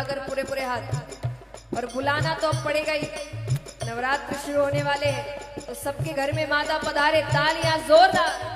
उठाकर पूरे पूरे हाथ। और बुलाना तो अब पड़ेगा ही, नवरात्र शुरू होने वाले हैं तो सबके घर में माता पधारे, तालियां जोरदार।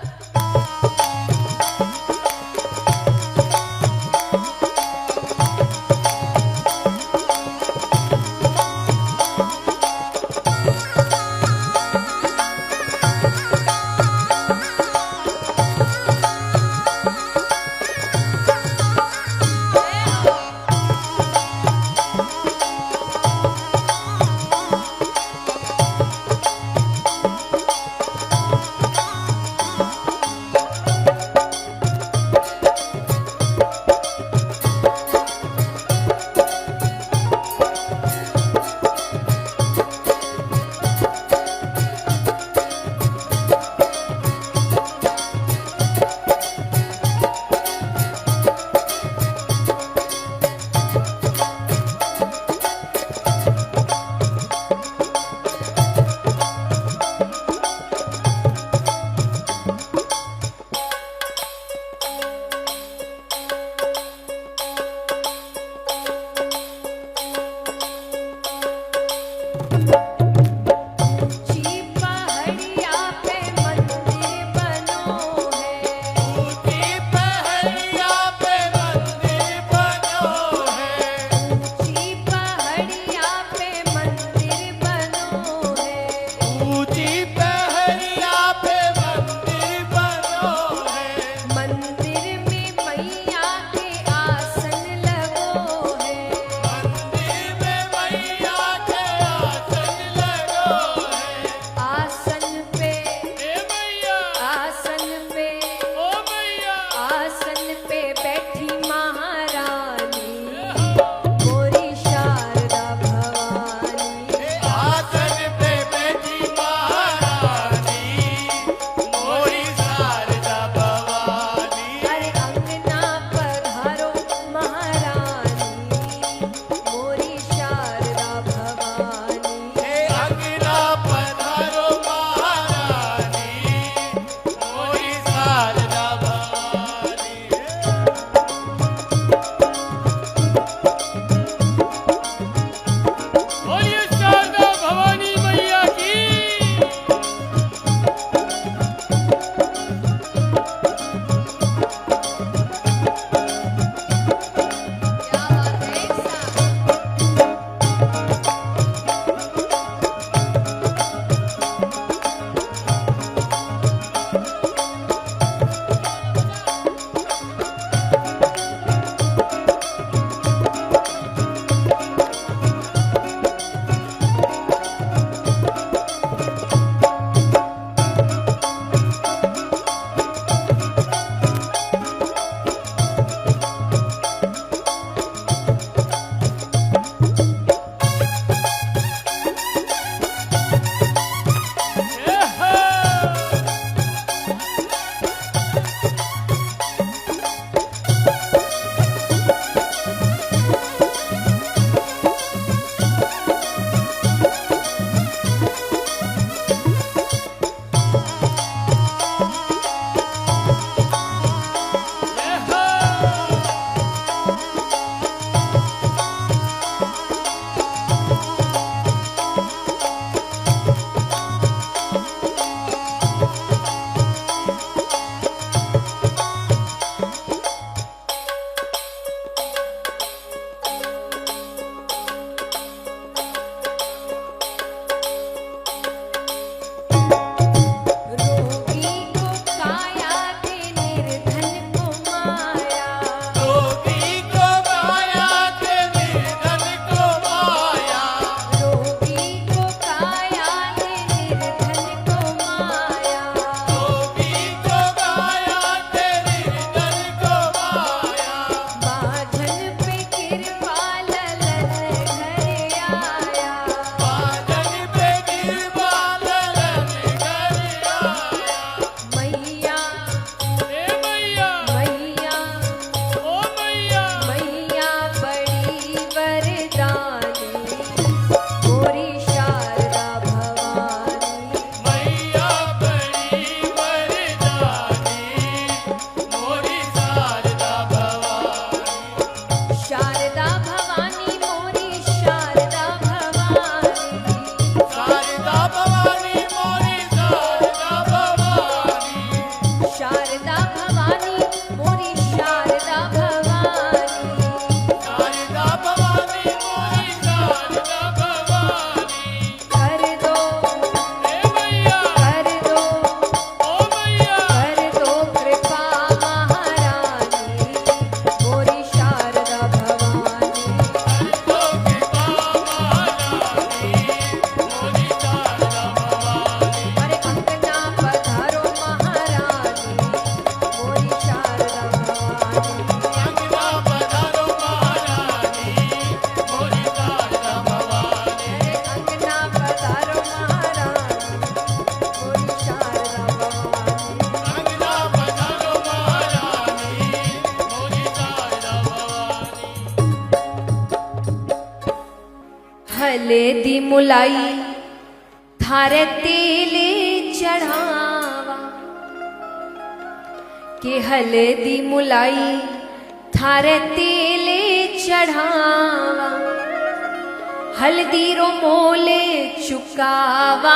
हल्दी मुलाई थारे तेले चढ़ावा, के हल्दी मुलाई थारे तेले चढ़ावा, हल्दी रो मोले चुकावाला,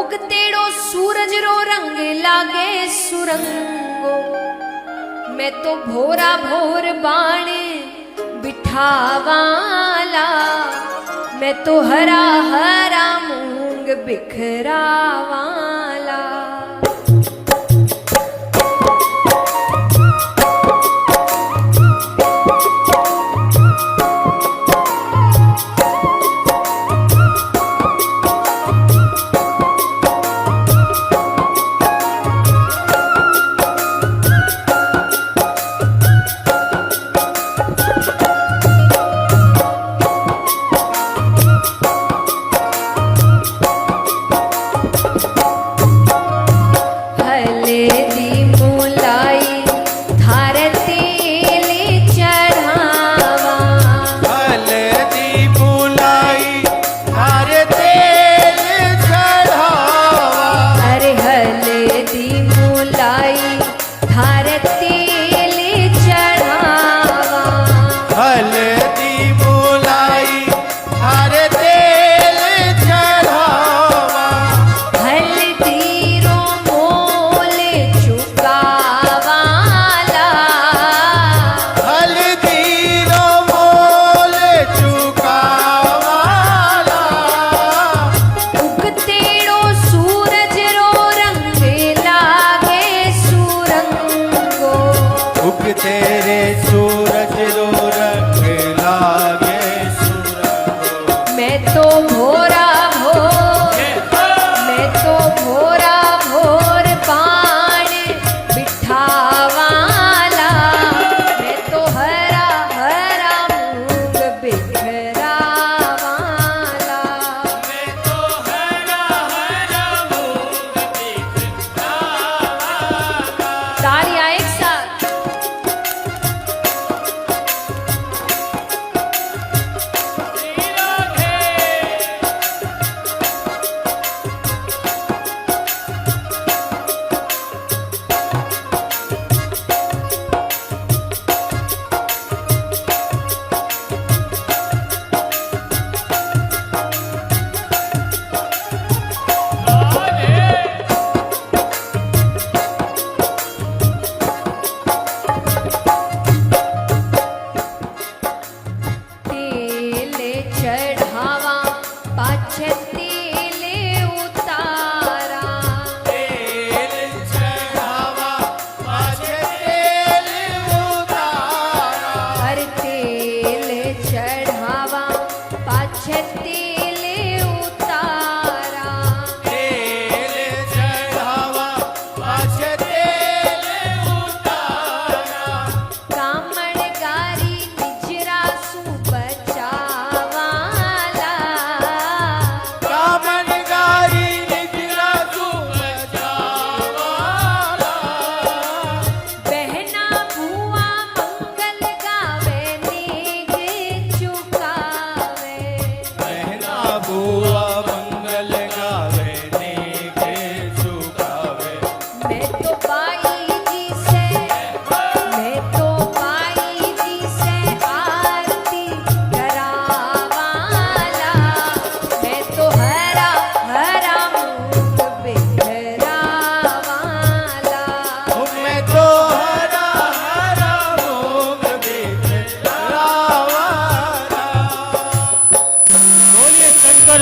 उगतेड़ो सूरज रो रंग लागे सुरंगो, मैं तो भोरा भोर बाणे बिठावाला, मैं तो हरा हरा मूंग बिखरावाला।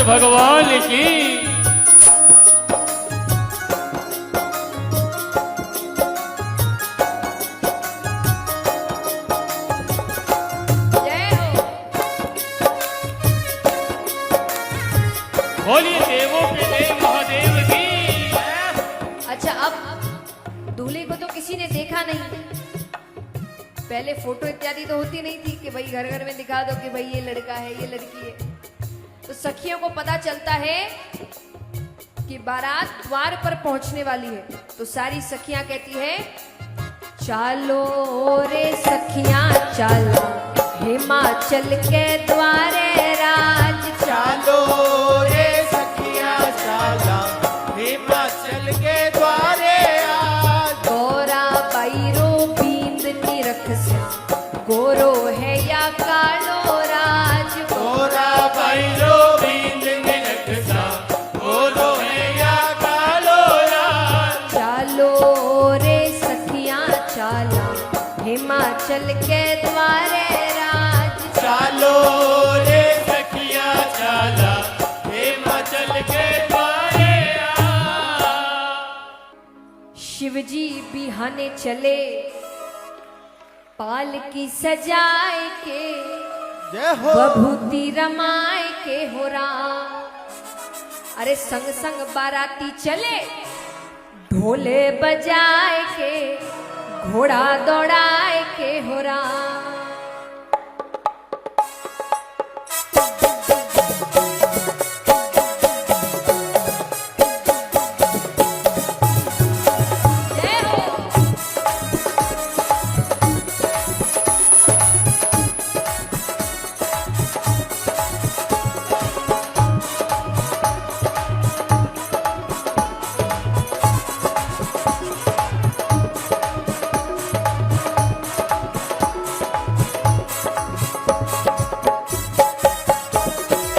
भगवान की। बोलिए देवों के देव महादेव की। अच्छा, अब दूल्हे को तो किसी ने देखा नहीं, पहले फोटो इत्यादि तो होती नहीं थी कि भाई घर घर में दिखा दो कि भाई ये लड़का है ये लड़की है। तो सखियों को पता चलता है कि बारात द्वार पर पहुंचने वाली है, तो सारी सखियां कहती है चालो रे सखियां चालो, हे हिमाचल के द्वारे राज चालो रे सखिया चाला हिमाचल के द्वारे आज गोरा बैरो बींद निरख से गोरो है या कालो राज गोरा बैरो बींद निरखसा गोरो है या कालो राज चालो रे सखियां चाला हिमाचल के द्वारे राज चालो रे सखिया चाला हिमाचल के द्वारे आज शिवजी बिहाने चले पालकी सजाए के जय हो बभूति रमाए के हो राम अरे संग संग बाराती चले ढोले बजाए के घोड़ा दौड़ाए के हो राम जय हो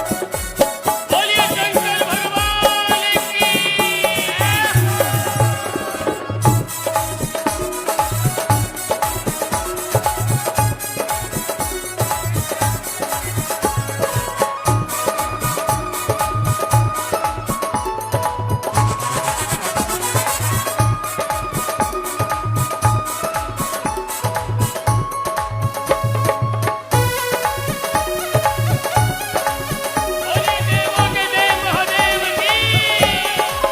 बोलिए शंकर भगवान की बोलिए देवों के देव महादेव की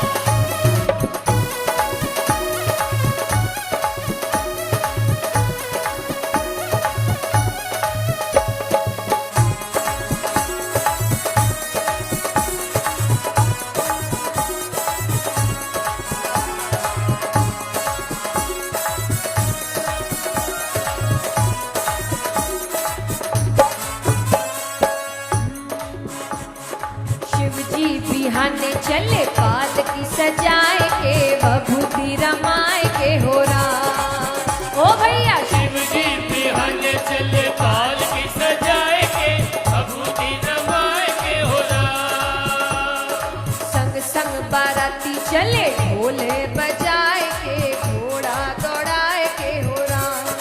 शिवजी बिहाने चले पालकी सजाए के बभूति रमाए के हो राम ओ भैया शिव जी बिहाने चले पाल की सजाए के अभूति रमाए के हो राम संग संग बाराती चले ढोले बजाए के घोड़ा दौड़ाए के हो राम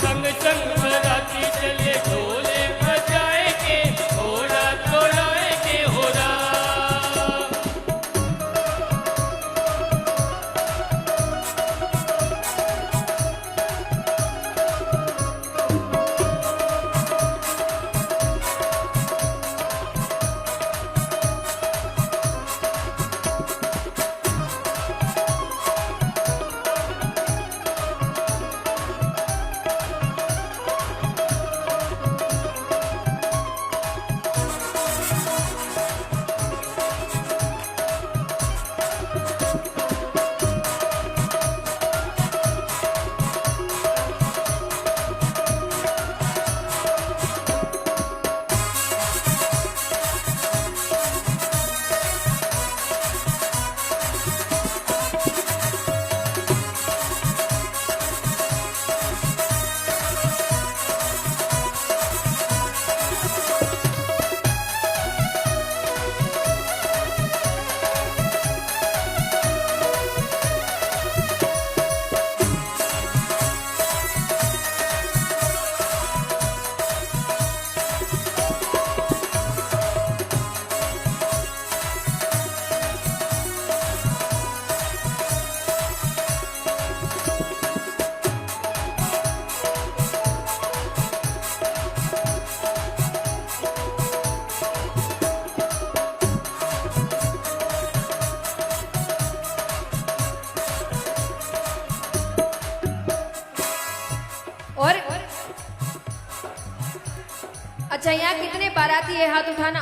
संग संग बराती चले ढोले बजाए के घोड़ा दौड़ाए के हो राम अच्छा यहाँ कितने बाराती है, हाथ उठाना।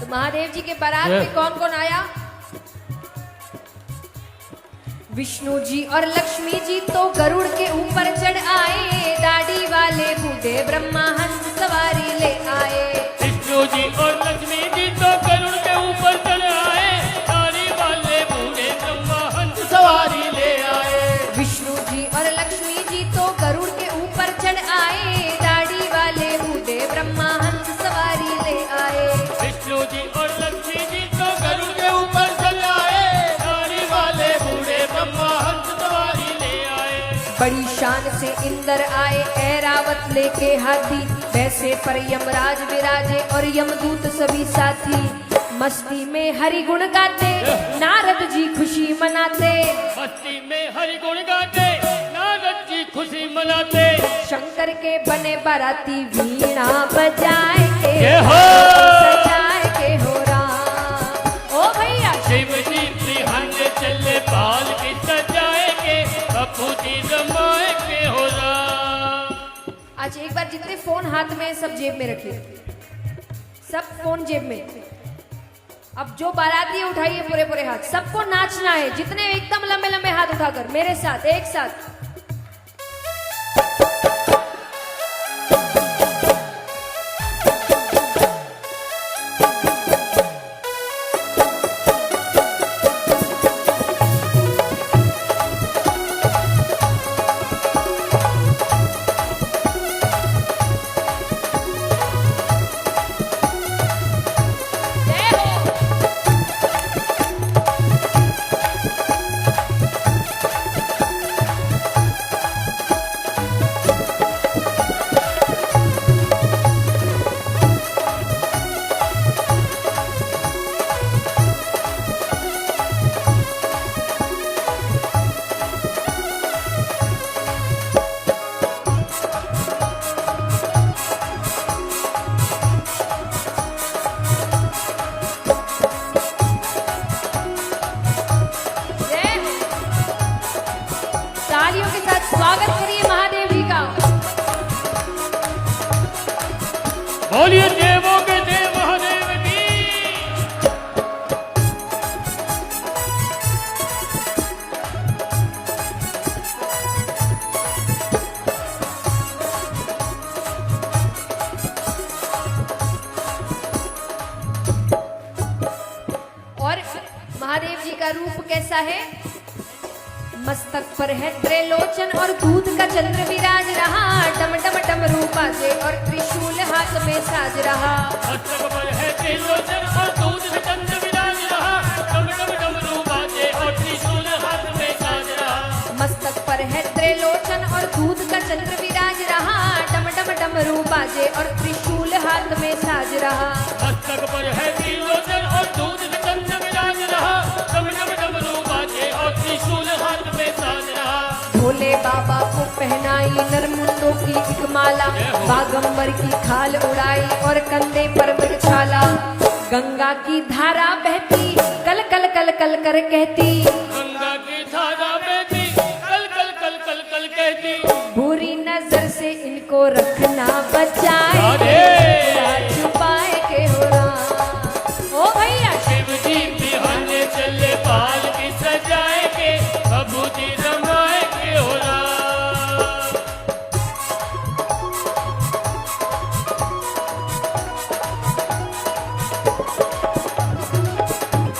तो महादेव जी के बारात में कौन कौन आया? विष्णु जी और लक्ष्मी जी तो गरुड़ के ऊपर चढ़ आए, दाढ़ी वाले बूढ़े ब्रह्मा हंस सवारी ले आए। विष्णु जी और लक्ष्मी जी तो गरुड़ के ऊपर चढ़ आए, दाढ़ी वाले बूढ़े ब्रह्मा हंस सवारी ले आए। विष्णु जी और लक्ष्मी जी तो गरुड़ के ऊपर चढ़ आए, दाढ़ी वाले बूढ़े ब्रह्मा हंस सवारी ले आए। विष्णु जी और लक्ष्मी जी तो गरुड़ के ऊपर चढ़ आए, दाढ़ी वाले बूढ़े ब्रह्मा हंस सवारी ले आए। बड़ी शान से इंद्र आए, ऐरावत लेके हाथी, वैसे पर यमराज विराजे और यमदूत सभी साथी। मस्ती में हरि गुण गाते, नारद जी खुशी मनाते। मस्ती में हरि गुण गाते, नारद जी खुशी मनाते। शंकर के बने बाराती, वीणा बजाए के हो सजाए के हो राम। ओ भैया शिव जी बिहाने चले, पाल की सजाए के, बपू जी रमाए के हो राम। अच्छा एक बार जितने फोन हाथ में सब जेब में रखिए, सब फोन जेब में। अब जो बाराती उठाइए पूरे पूरे हाथ, सबको नाचना है, जितने एकदम लंबे लंबे हाथ उठाकर मेरे साथ एक साथ। तालियों के साथ स्वागत करिए महादेव जी का। बोलिए देवों के देव महादेव की। और महादेव जी का रूप कैसा है? मस्तक पर है त्रिलोचन और दूध का चंद्र विराज रहा, डम डम डम रूपा से और त्रिशूल हाथ में साज रहा। मस्तक पर है त्रिलोचन और दूध का चंद्र विराज रहा, डम डम डम रूपा से और त्रिशूल हाथ में साज रहा। मस्तक पर है त्रिलोचन और दूध का चंद्र विराज रहा, डम डम डम रूपा से और त्रिशूल हाथ में साज रहा। मस्तक पर है त्रिलोचन और दूध का चंद्र विराज रहा, डम डम डम रूपा से और त्रिशूल हाथ में साज रहा। भोले बाबा को पहनाई नरमुंडों की एक माला, बागंबर की खाल उड़ाई और कंधे पर मृगछाला। गंगा की धारा बहती, कल कल कल कल कर कहती, गंगा की धारा बहती, कल कल कल कल कल कहती। बुरी नजर से इनको रखना बचाए, राधे। छुपाए के हो राम। ओ भैया शिव जी बिहाने चले, पाल की सजाए के, बबू जी रमाए के हो राम।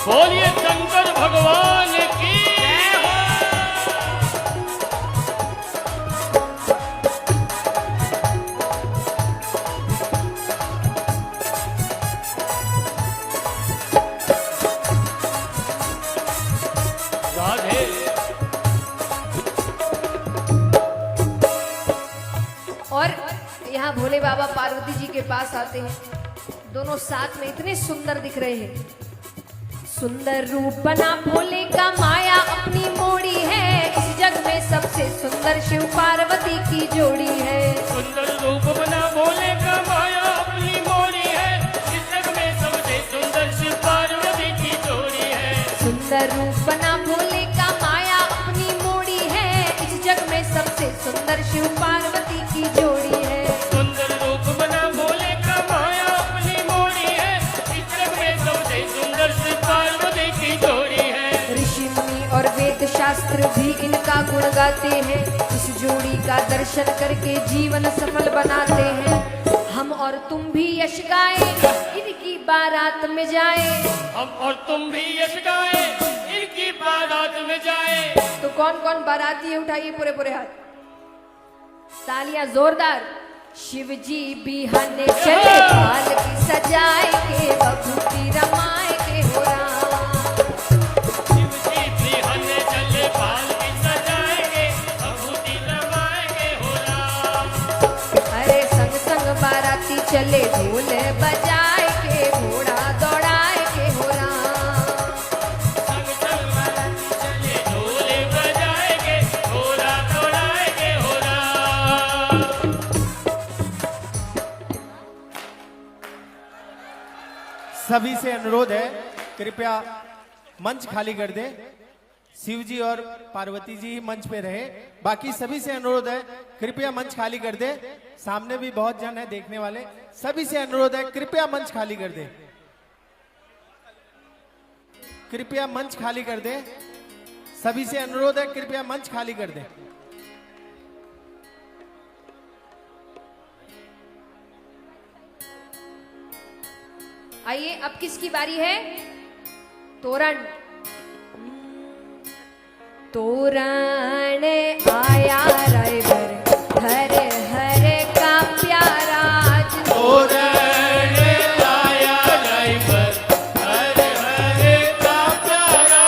बोलिए शंकर भगवान की। राधे। और यहाँ भोले बाबा पार्वती जी के पास आते हैं, दोनों साथ में इतने सुंदर दिख रहे हैं। सुंदर रूप बना भोले का, माया अपनी मोड़ी है, इस जग में सबसे सुंदर शिव पार्वती की जोड़ी है। सुंदर रूप बना भोले का, माया अपनी मोड़ी है, इस जग में सबसे सुंदर शिव पार्वती की जोड़ी है। सुंदर रूप बना भोले का, माया अपनी मोड़ी है, इस जग में सबसे सुंदर शिव पार्वती की जोड़ी है। सुंदर रूप बना भोले का, माया अपनी मोड़ी है, इस जग में सबसे सुंदर शिव पार्वती की जोड़ी है। ऋषि मुनि और वेद शास्त्र इनका गुण गाते हैं, इस जोड़ी का दर्शन करके जीवन सफल बनाते हैं। हम और तुम भी यश गाएं, इनकी बारात में जाएं। हम और तुम भी यश गाएं, इनकी बारात में जाएं। तो कौन कौन बाराती है, उठाइए पूरे पूरे हाथ, तालियां जोरदार। शिव जी बिहाने चले पालकी सजाए के, बभूति रमाए के हो राम। शिव जी बिहाने चले पालकी सजाए के, बभूति रमाए के हो राम। अरे संग संग बाराती चले ढोल बजाए के, घोड़ा दौड़ाए के हो राम। संग संग बाराती चले ढोल बजाए के, घोड़ा दौड़ाए के हो राम। सभी से अनुरोध है, कृपया मंच खाली कर दें। शिव जी और पार्वती जी ही मंच पे रहे। बाकी सभी से अनुरोध है, कृपया मंच खाली कर दें। सामने भी बहुत जन है देखने वाले, सभी से अनुरोध है, कृपया मंच खाली कर दें। कृपया मंच खाली कर दें। सभी से अनुरोध है, कृपया मंच खाली कर दें। आइए, अब किसकी बारी है? तोरण। तोरण आया रायवर, हर हर का प्यारा। तोरण आया रायवर, हर हर का प्यारा।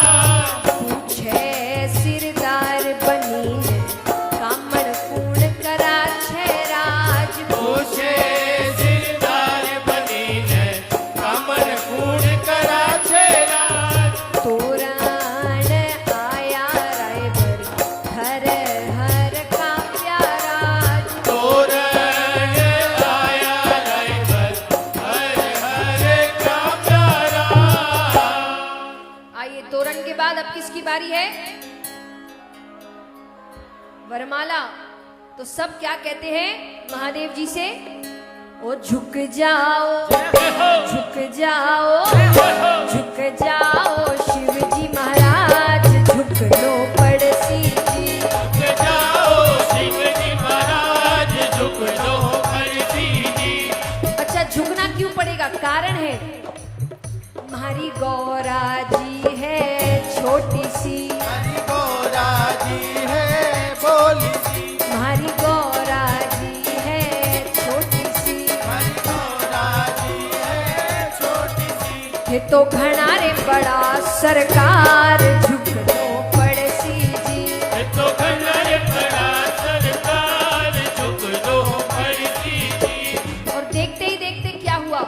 पूछे सिरदार बनी ने, कामण पूर्ण करा छे राज। पूछे सिरदार बनी ने, कामन पूर्ण करा छे राज। तोरण आया रायवर, हर हर का प्यारा। तोरण आया रायवर, हर हर का प्यारा। आइए, तोरण के बाद अब किसकी बारी है? वरमाला। तो सब क्या कहते हैं महादेव जी से? ओ झुक जाओ, झुक जाओ, झुक जाओ शिव जी महाराज, झुक लो पड़सी जी। झुक जाओ शिव जी महाराज, झुक लो पड़सी जी। अच्छा, झुकना क्यों पड़ेगा? कारण है, हमारी गौरा जी है छोटी सी, हरि गौरा जी है बोली सी। हमारी गौरा जी है छोटी सी। हरि गौरा जी है छोटी सी। ये तो घना रे बड़ा सरकार, झुक लो पड़सी जी। ये तो घना बड़ा सरकार, झुक लो पड़सी जी। और देखते ही देखते क्या हुआ?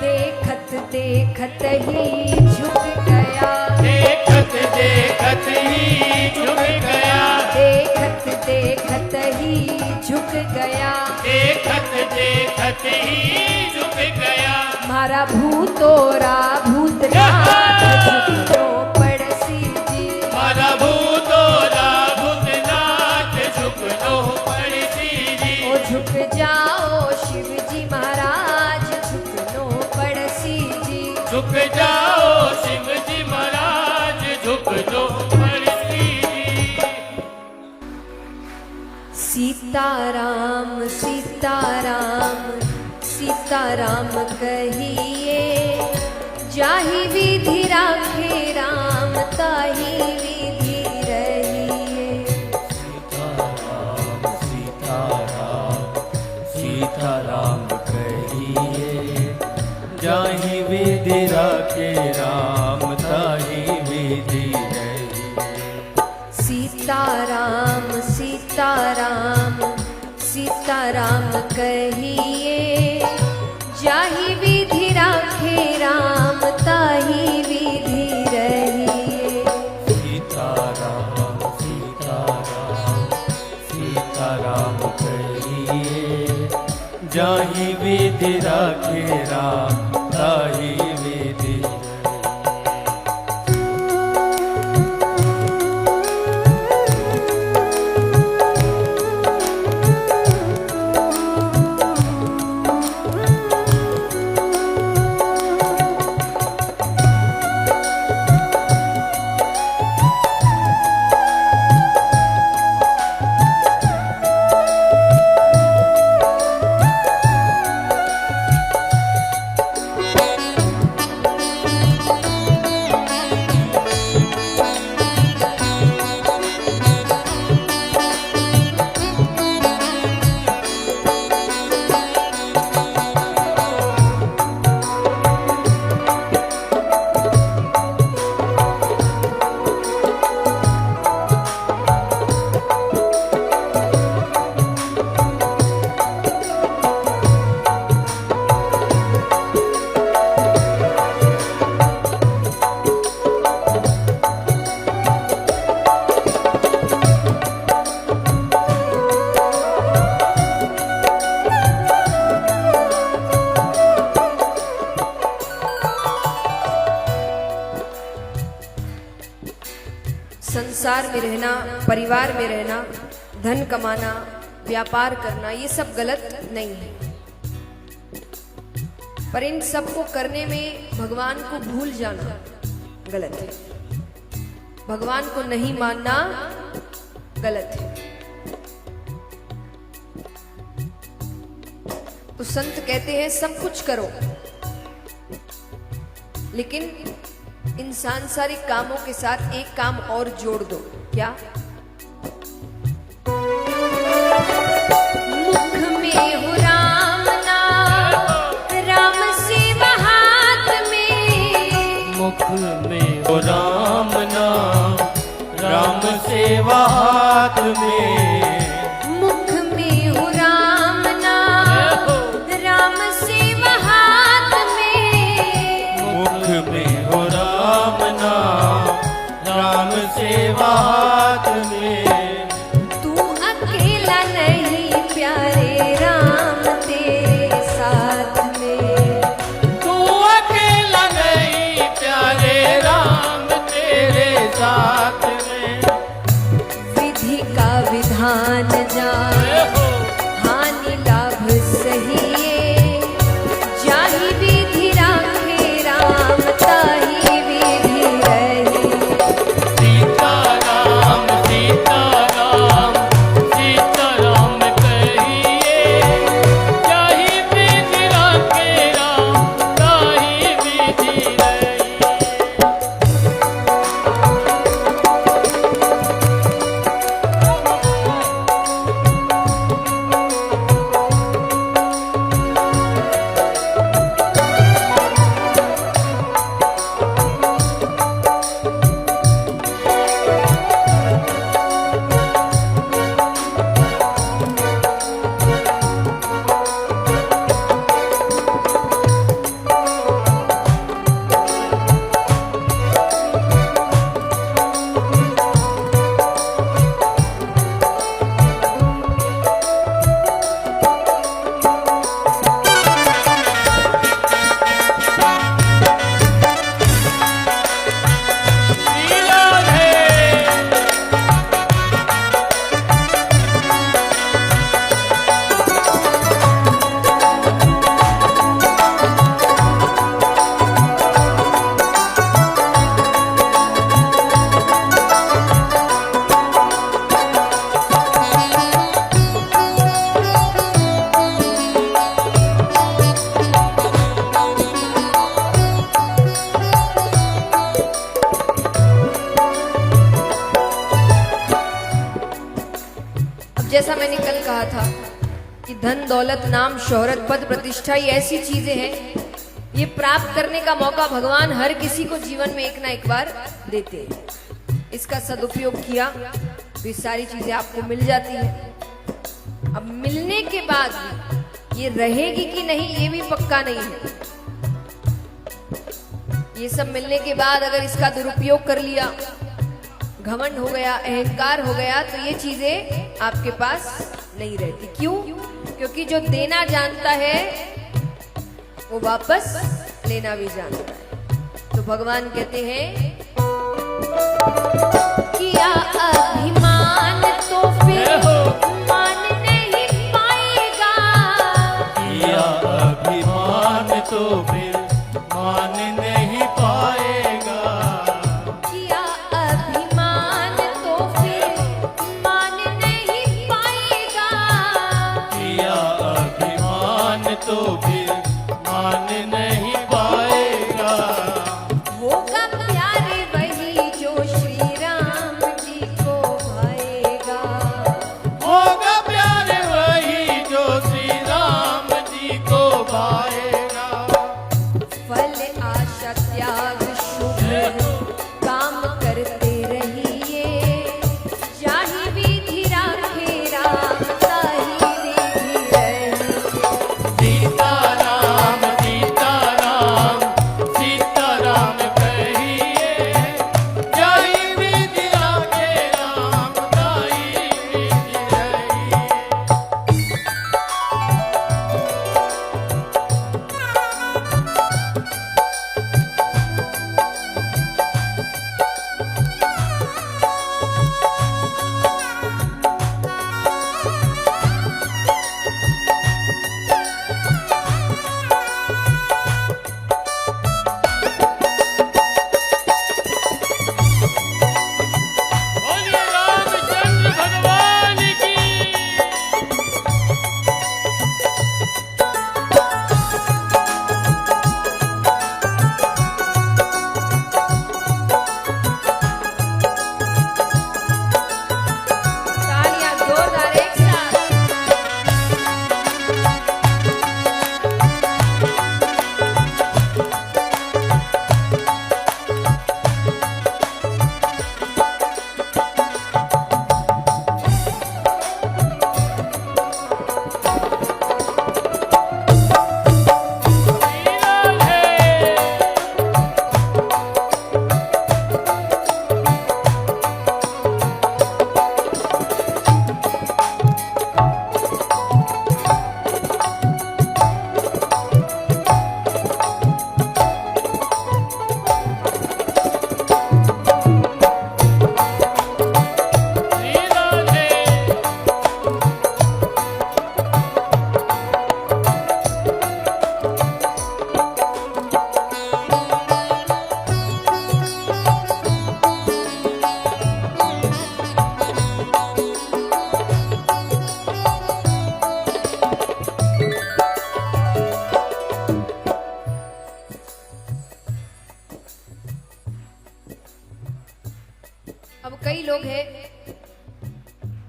देखत देखत ही झुक गया, देखत देखत ही झुक गया, देखत देखत ही झुक गया। देखत देखत ही झुक गया। मारा भूतोरा भूतनाथ, झुक लो पड़सी जी। मारा भूतोरा भूतनाथ, झुक लो पड़सी जी। ओ झुक जाओ शिव जी महाराज, झुक लो पड़सी जी। झुक जाओ शिव जी महाराज, झुक लो पड़सी जी। सीताराम सीताराम सीताराम कहिए, जाहि विधि राखे राम, ताहि विधि रहिए। सीताराम कहिए, जाहि विधि राखे राम, ताहि विधि रहिए। सीताराम सीताराम सीताराम कहिए, जाहि विधि राखे राम, ताहि विधि रहिए। सीताराम सीताराम सीताराम कहिए, जाहि विधि राखे राम, ताहि विधि रहिए। संसार में रहना, परिवार में रहना, धन कमाना, व्यापार करना, ये सब गलत नहीं है, पर इन सब को करने में भगवान को भूल जाना गलत है, भगवान को नहीं मानना गलत है। तो संत कहते हैं सब कुछ करो, लेकिन इन सांसारिक कामों के साथ एक काम और जोड़ दो। क्या? मुख में हो राम नाम, राम सेवा हाथ में। मुख में हो राम नाम, राम सेवा हाथ में। मुख में हो राम नाम, राम सेवा हाथ में। मुख में हो राम नाम, राम सेवा हाथ में। तू अकेला नहीं प्यारे, राम तेरे साथ में। तू अकेला नहीं प्यारे, राम तेरे साथ में। विधि का विधान जान, हानि लाभ सहिए। जाहि विधि राखे राम, ताहि विधि रही। सीताराम सीताराम सीताराम कहिए, जाहि विधि राखे राम, ताहि विधि रही। जैसा मैंने कल कहा था कि धन दौलत नाम शोहरत पद प्रतिष्ठा ये ऐसी चीजें हैं, ये प्राप्त करने का मौका भगवान हर किसी को जीवन में एक ना एक बार देते हैं। इसका सदुपयोग किया तो ये सारी चीजें आपको मिल जाती है। अब मिलने के बाद ये रहेगी कि नहीं ये भी पक्का नहीं है। ये सब मिलने के बाद अगर इसका दुरुपयोग कर लिया, घमंड हो गया, अहंकार हो गया, तो ये चीजें आपके पास नहीं रहती। क्यों? क्योंकि जो देना जानता है वो वापस लेना भी जानता है। तो भगवान कहते हैं किया अभिमान तो फिर मान नहीं पाएगा। किया अभिमान तो फिर मान नहीं पाएगा। किया अभिमान तो फिर मान नहीं पाएगा। किया अभिमान तो फिर मान नहीं पाएगा। होगा प्यारे वही जो श्री राम जी को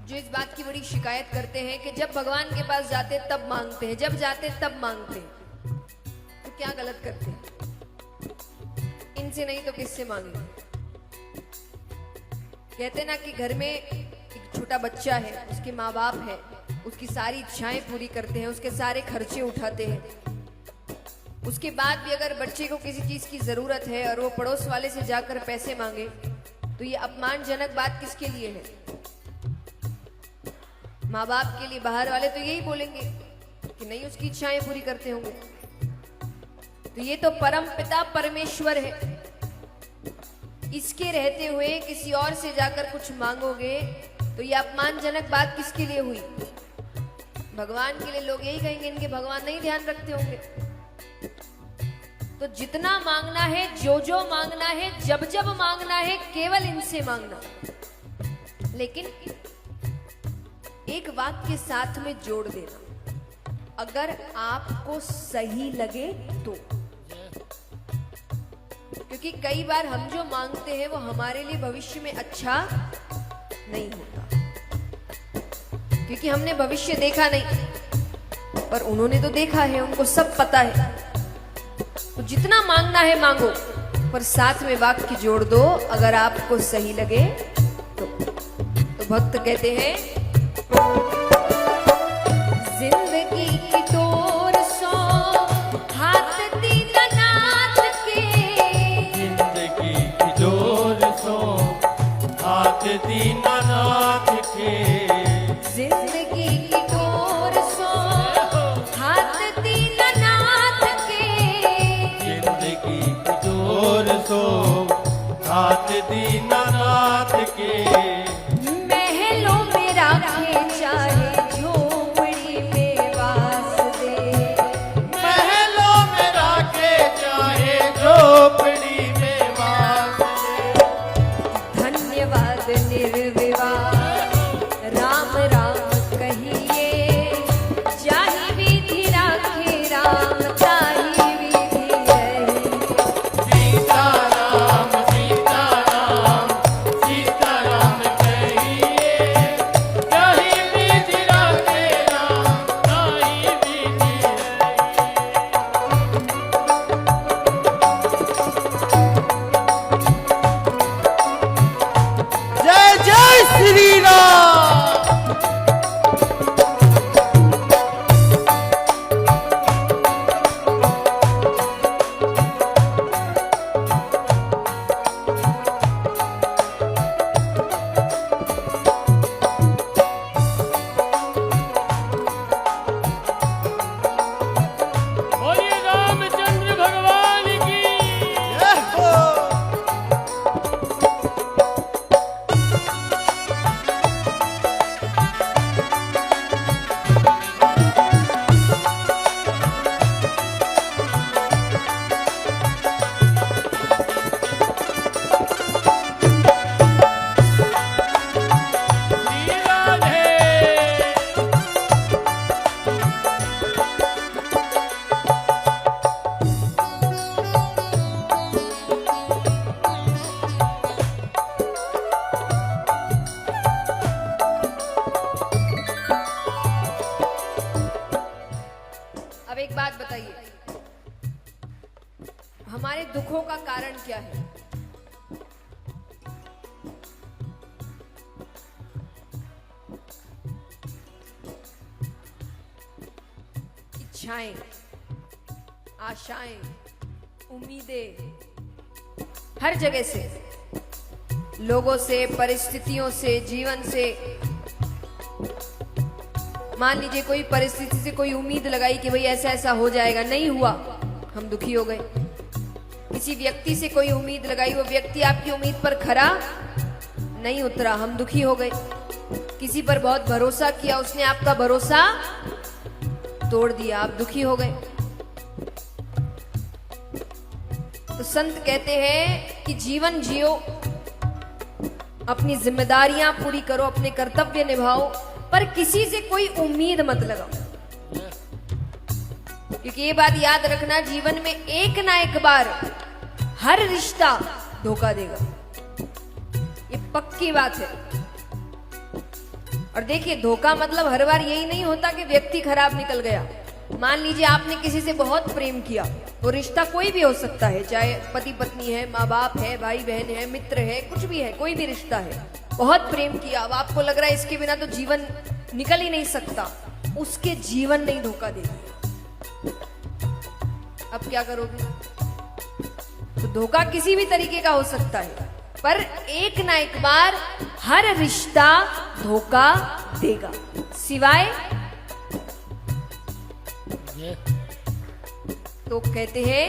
जो इस बात की बड़ी शिकायत करते हैं कि जब भगवान के पास जाते तब मांगते हैं, जब जाते तब मांगते हैं, तो क्या गलत करते हैं? इनसे नहीं तो किससे मांगे? कहते ना कि घर में एक छोटा बच्चा है, उसके माँ बाप है, उसकी सारी इच्छाएं पूरी करते हैं, उसके सारे खर्चे उठाते हैं। उसके बाद भी अगर बच्चे को किसी चीज की जरूरत है और वो पड़ोस वाले से जाकर पैसे मांगे, तो ये अपमानजनक बात किसके लिए है? माँ बाप के लिए। बाहर वाले तो यही बोलेंगे कि नहीं, उसकी इच्छाएं पूरी करते होंगे। तो ये तो परम पिता परमेश्वर है, इसके रहते हुए किसी और से जाकर कुछ मांगोगे तो ये अपमानजनक बात किसके लिए हुई? भगवान के लिए। लोग यही कहेंगे इनके भगवान नहीं ध्यान रखते होंगे। तो जितना मांगना है, जो जो मांगना है, जब जब मांगना है, केवल इनसे मांगना। लेकिन एक वाक्य साथ में जोड़ देना, अगर आपको सही लगे तो। क्योंकि कई बार हम जो मांगते हैं वो हमारे लिए भविष्य में अच्छा नहीं होता, क्योंकि हमने भविष्य देखा नहीं, पर उन्होंने तो देखा है, उनको सब पता है। तो जितना मांगना है मांगो, पर साथ में वाक्य जोड़ दो, अगर आपको सही लगे तो। भक्त कहते हैं, जिंदगी की डोर सो हाथ दीनानाथ के, जिंदगी की डोर सो हाथ दीनानाथ के, जिंदगी की डोर सो हाथ दीनानाथ के, जिंदगी की डोर सो हाथ दीनानाथ के। महलों में राखे चाहे झोपड़ी में वास दे, महलों में राखे चाहे झोपड़ी में वास दे। धन्यवाद निर्विवाद राम राम कहिए, जाहि विधि राखे राम ताहि विधि रहिए। सीताराम सीताराम सीताराम कहिए, ताहि विधि राखे राम ताहि विधि रहिए। जय जय श्री राम। बोलिए रामचंद्र भगवान की। जय हो। श्री राधे। अब एक बात बताइए, हमारे दुखों का कारण क्या है? इच्छाएं, आशाएं, उम्मीदें, हर जगह से, लोगों से, परिस्थितियों से, जीवन से। मान लीजिए कोई परिस्थिति से कोई उम्मीद लगाई कि भाई ऐसा ऐसा हो जाएगा, नहीं हुआ, हम दुखी हो गए। किसी व्यक्ति से कोई उम्मीद लगाई, वो व्यक्ति आपकी उम्मीद पर खरा नहीं उतरा, हम दुखी हो गए। किसी पर बहुत भरोसा किया, उसने आपका भरोसा तोड़ दिया, आप दुखी हो गए। तो संत कहते हैं कि जीवन जियो, अपनी जिम्मेदारियां पूरी करो, अपने कर्तव्य निभाओ, पर किसी से कोई उम्मीद मत लगाओ। क्योंकि ये बात याद रखना, जीवन में एक ना एक बार हर रिश्ता धोखा देगा, ये पक्की बात है। और देखिए धोखा मतलब हर बार यही नहीं होता कि व्यक्ति खराब निकल गया। मान लीजिए आपने किसी से बहुत प्रेम किया, वो रिश्ता कोई भी हो सकता है, चाहे पति पत्नी है, माँ बाप है, भाई बहन है, मित्र है, कुछ भी है, कोई भी रिश्ता है, बहुत प्रेम किया, अब आपको लग रहा है इसके बिना तो जीवन निकल ही नहीं सकता, उसके जीवन नहीं धोखा दे दिया, अब क्या करोगे? तो धोखा किसी भी तरीके का हो सकता है, पर एक ना एक बार हर रिश्ता धोखा देगा, सिवाय तो कहते हैं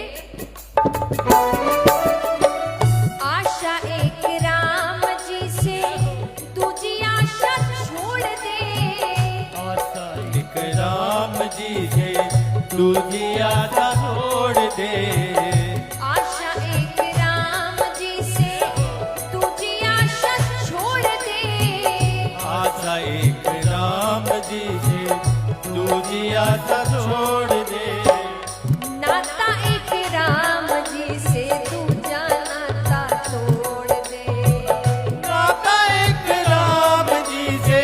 आशा एक राम जी से तुझी आशा छोड़ दे, आशा एक राम जी से तुझी आशा छोड़ दे, आशा एक राम जी से तुझी आशा छोड़ दे, आशा एक राम जी से तुझी आशा छोड़ दे, नाता एक राम जी से दूजा नाता तोड़ दे, नाता एक राम जी से